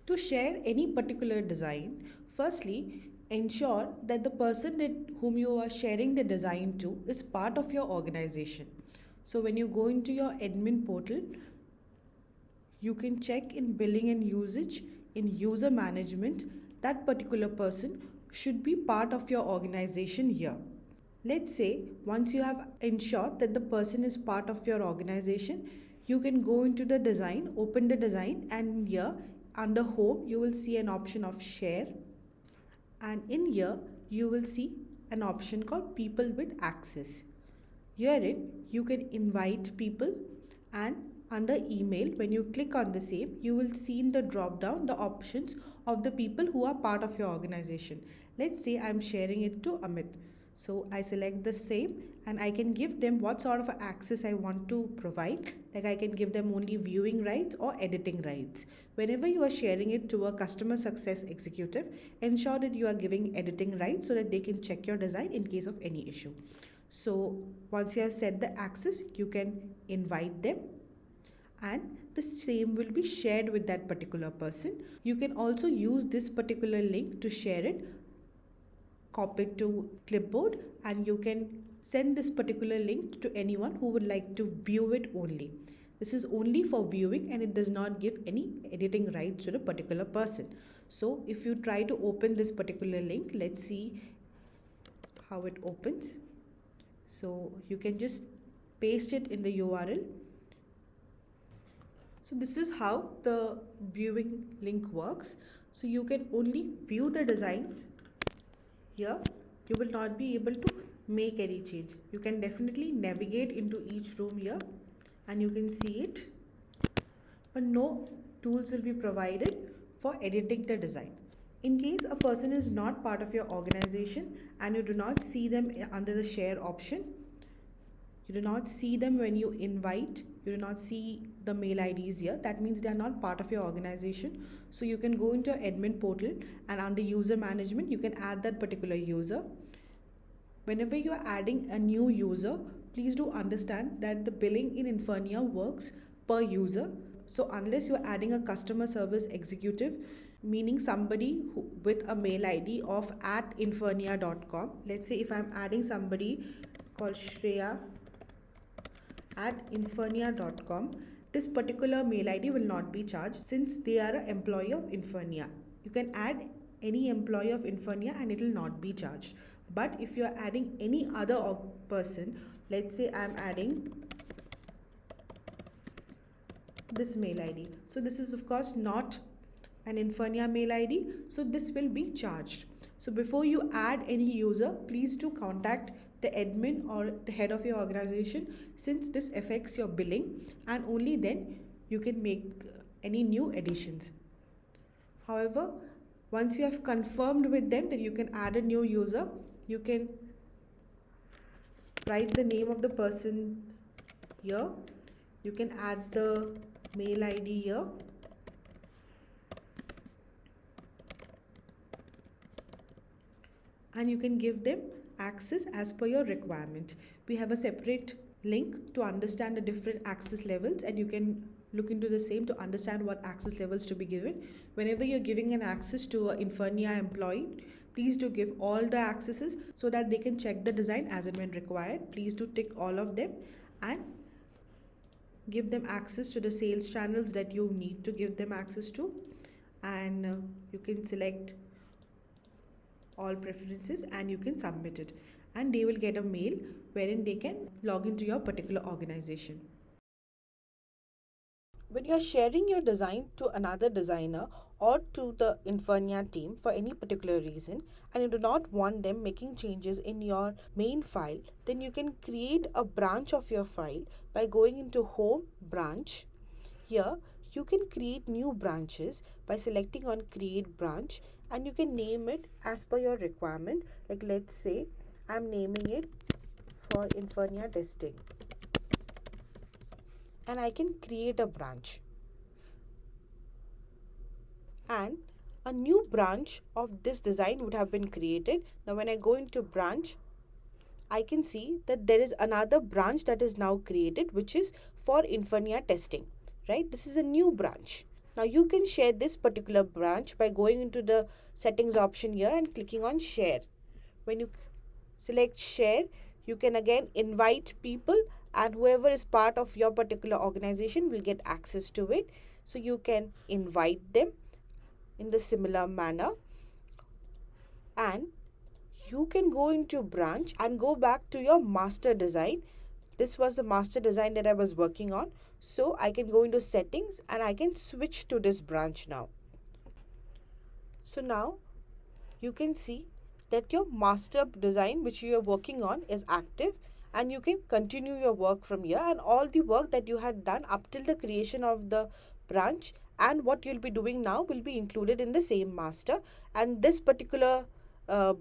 To share any particular design, firstly, ensure that the person whom you are sharing the design to is part of your organization. So when you go into your admin portal, you can check in billing and usage, in user management, that particular person should be part of your organization here. Let's say once you have ensured that the person is part of your organization, you can go into the design, open the design, and here under home you will see an option of share, and in here you will see an option called people with access. Herein you can invite people, and under email when you click on the same you will see in the drop down the options of the people who are part of your organization. Let's say I'm sharing it to Amit. So I select the same and I can give them what sort of access I want to provide. Like I can give them only viewing rights or editing rights. Whenever you are sharing it to a customer success executive, ensure that you are giving editing rights so that they can check your design in case of any issue. So once you have set the access, you can invite them and the same will be shared with that particular person. You can also use this particular link to share it, copy it to clipboard, and you can send this particular link to anyone who would like to view it only. This is only for viewing and it does not give any editing rights to the particular person. So if you try to open this particular link, let's see how it opens. So you can just paste it in the URL. So this is how the viewing link works. So you can only view the designs here. You will not be able to make any change. You can definitely navigate into each room here and you can see it, but no tools will be provided for editing the design. In case a person is not part of your organization and you do not see them under the share option, you do not see them when you invite, you do not see the mail IDs here, that means they are not part of your organization. So you can go into admin portal and under user management you can add that particular user. Whenever you are adding a new user, please do understand that the billing in Infurnia works per user. So unless you are adding a customer service executive, meaning somebody with a mail ID of @infurnia.com, let's say if I'm adding somebody called Shreya @infurnia.com, this particular mail ID will not be charged since they are an employee of Infurnia. You can add any employee of Infurnia and it will not be charged. But if you are adding any other person, let's say I'm adding this mail ID. So this is of course not an Infurnia mail ID, so this will be charged. So before you add any user, please do contact the admin or the head of your organization since this affects your billing, and only then you can make any new additions. However, once you have confirmed with them that you can add a new user, you can write the name of the person here, you can add the mail ID here, and you can give them access as per your requirement. We have a separate link to understand the different access levels and you can look into the same to understand what access levels to be given. Whenever you're giving an access to an Infurnia employee, please do give all the accesses so that they can check the design as and when required. Please do tick all of them and give them access to the sales channels that you need to give them access to, and you can select all preferences and you can submit it, and they will get a mail wherein they can log into your particular organization. When you're sharing your design to another designer or to the Infurnia team for any particular reason and you do not want them making changes in your main file, then you can create a branch of your file by going into Home Branch. Here you can create new branches by selecting on Create Branch, and you can name it as per your requirement. Like let's say I'm naming it for Infurnia testing, and I can create a branch, and a new branch of this design would have been created. Now when I go into branch, I can see that there is another branch that is now created which is for Infurnia testing, right? This is a new branch. Now you can share this particular branch by going into the settings option here and clicking on share. When you select share, you can again invite people, and whoever is part of your particular organization will get access to it. So you can invite them in the similar manner, and you can go into branch and go back to your master design. This was the master design that I was working on. So I can go into settings and I can switch to this branch now. So now you can see that your master design which you are working on is active, and you can continue your work from here, and all the work that you had done up till the creation of the branch and what you'll be doing now will be included in the same master, and this particular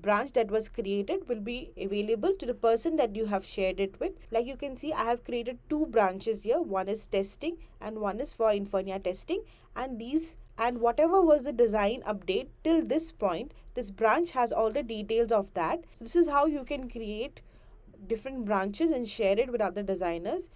branch that was created will be available to the person that you have shared it with. Like you can see, I have created two branches here. One is testing and one is for Infurnia testing, and whatever was the design update till this point, this branch has all the details of that. So this is how you can create different branches and share it with other designers.